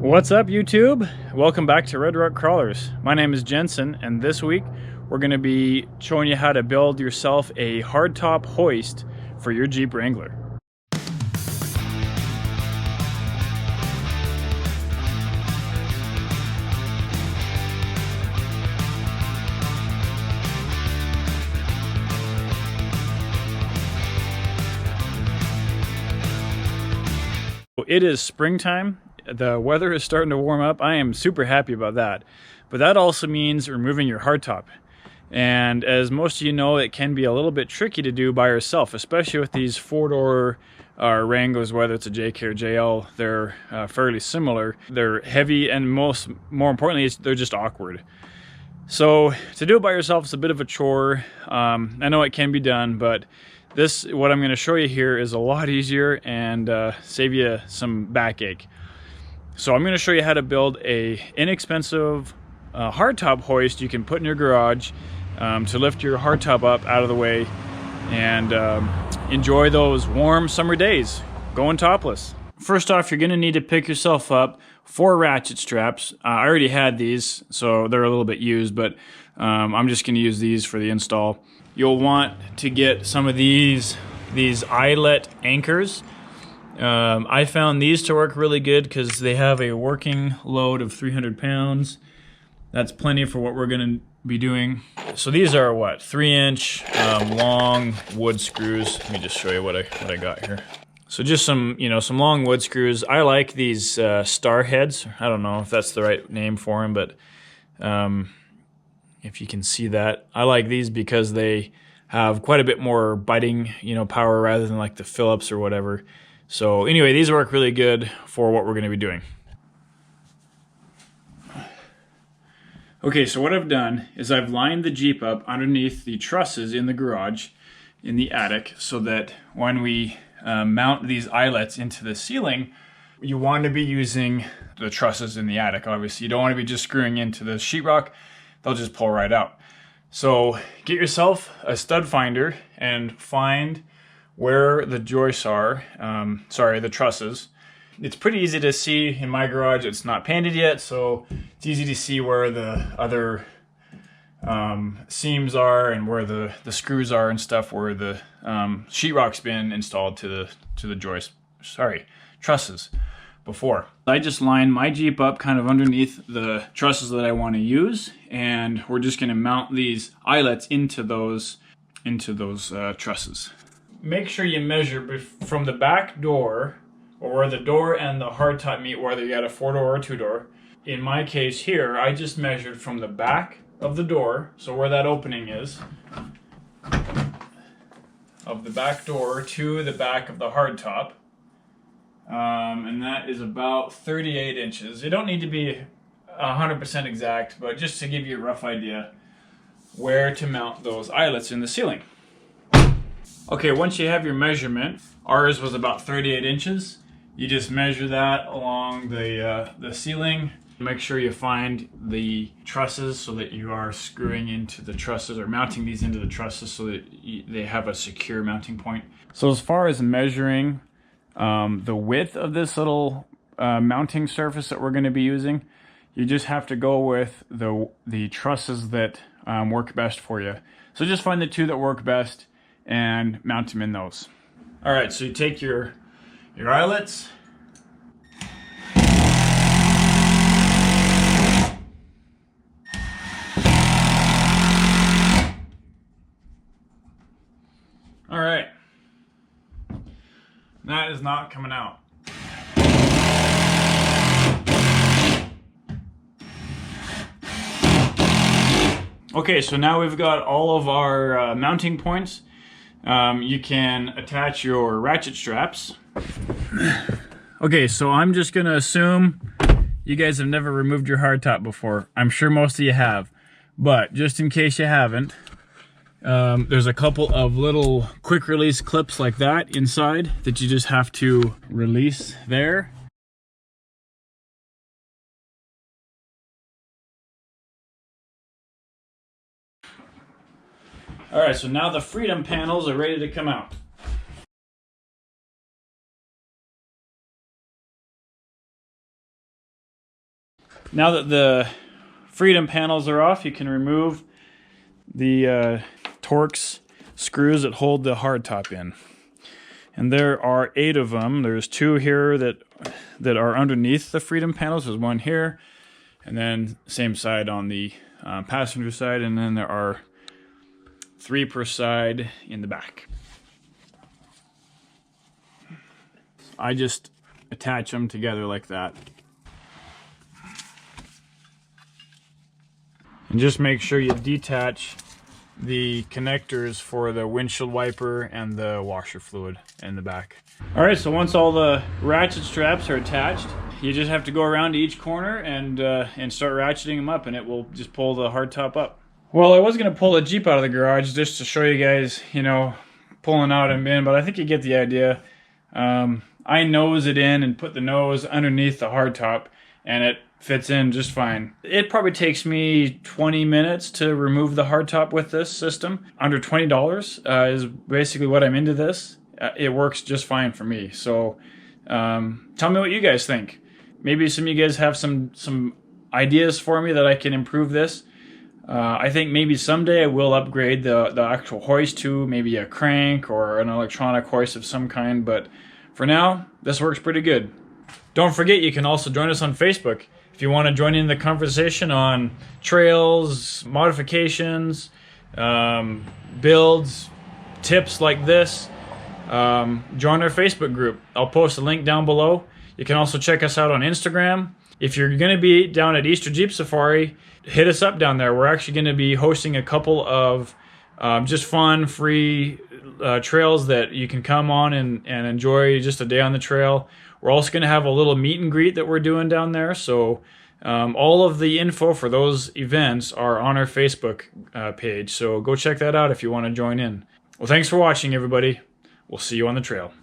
What's up, YouTube? Welcome back to Red Rock Crawlers. My name is Jensen, and this week we're going to be showing you how to build yourself a hardtop hoist for your Jeep Wrangler. It is springtime. The weather is starting to warm up. I am super happy about that. But that also means removing your hardtop. And as most of you know, it can be a little bit tricky to do by yourself, especially with these four-door Wranglers, whether it's a JK or JL. They're fairly similar. They're heavy, and more importantly, they're just awkward. So to do it by yourself is a bit of a chore. I know it can be done, but what I'm going to show you here is a lot easier and save you some backache. So I'm going to show you how to build a inexpensive hardtop hoist you can put in your garage to lift your hardtop up out of the way and enjoy those warm summer days going topless. First off, you're going to need to pick yourself up 4 ratchet straps. I already had these, so they're a little bit used, but I'm just going to use these for the install. You'll want to get some of these eyelet anchors. I found these to work really good because they have a working load of 300 pounds. That's plenty for what we're going to be doing. So these are what, 3-inch long wood screws. Let me just show you what I got here. So just some long wood screws. I like these star heads. I don't know if that's the right name for them, but if you can see that, I like these because they have quite a bit more biting, power rather than like the Phillips or whatever. So anyway, these work really good for what we're going to be doing. Okay, so what I've done is I've lined the Jeep up underneath the trusses in the garage, in the attic, so that when we mount these eyelets into the ceiling, you want to be using the trusses in the attic, obviously. You don't want to be just screwing into the sheetrock. They'll just pull right out. So get yourself a stud finder and find where the joists are, the trusses. It's pretty easy to see in my garage. It's not painted yet, so it's easy to see where the other seams are and where the screws are and stuff, where the sheetrock's been installed to the trusses before. I just lined my Jeep up kind of underneath the trusses that I want to use, and we're just going to mount these eyelets into those trusses. Make sure you measure from the back door, or where the door and the hardtop meet, whether you got a 4-door or 2-door. In my case here, I just measured from the back of the door, so where that opening is, of the back door to the back of the hardtop. And that is about 38 inches. You don't need to be 100% exact, but just to give you a rough idea where to mount those eyelets in the ceiling. Okay, once you have your measurement, ours was about 38 inches. You just measure that along the ceiling. Make sure you find the trusses so that you are screwing into the trusses or mounting these into the trusses so that they have a secure mounting point. So as far as measuring the width of this little mounting surface that we're going to be using, you just have to go with the trusses that work best for you. So just find the 2 that work best and mount them in those. All right, so you take your eyelets. All right. That is not coming out. Okay, so now we've got all of our mounting points. You can attach your ratchet straps. Okay, so I'm just gonna assume you guys have never removed your hardtop before. I'm sure most of you have, but just in case you haven't, there's a couple of little quick release clips like that inside that you just have to release there. All right, so now the freedom panels are ready to come out. Now that the freedom panels are off, you can remove the Torx screws that hold the hardtop in. And there are 8 of them. There's 2 here that are underneath the freedom panels. There's 1 here, and then same side on the passenger side, and then there are 3 per side in the back. I just attach them together like that. And just make sure you detach the connectors for the windshield wiper and the washer fluid in the back. Alright, so once all the ratchet straps are attached, you just have to go around to each corner and start ratcheting them up, and it will just pull the hardtop up. Well, I was going to pull the Jeep out of the garage just to show you guys, you know, pulling out and in, but I think you get the idea. I nose it in and put the nose underneath the hardtop, and it fits in just fine. It probably takes me 20 minutes to remove the hardtop with this system. Under $20 is basically what I'm into this. It works just fine for me. So tell me what you guys think. Maybe some of you guys have some ideas for me that I can improve this. I think maybe someday I will upgrade the actual hoist to maybe a crank or an electronic hoist of some kind, but for now, this works pretty good. Don't forget, you can also join us on Facebook. If you want to join in the conversation on trails, modifications, builds, tips like this, join our Facebook group. I'll post a link down below. You can also check us out on Instagram. If you're going to be down at Easter Jeep Safari, hit us up down there. We're actually going to be hosting a couple of just fun, free trails that you can come on and enjoy just a day on the trail. We're also going to have a little meet and greet that we're doing down there. So all of the info for those events are on our Facebook page. So go check that out if you want to join in. Well, thanks for watching, everybody. We'll see you on the trail.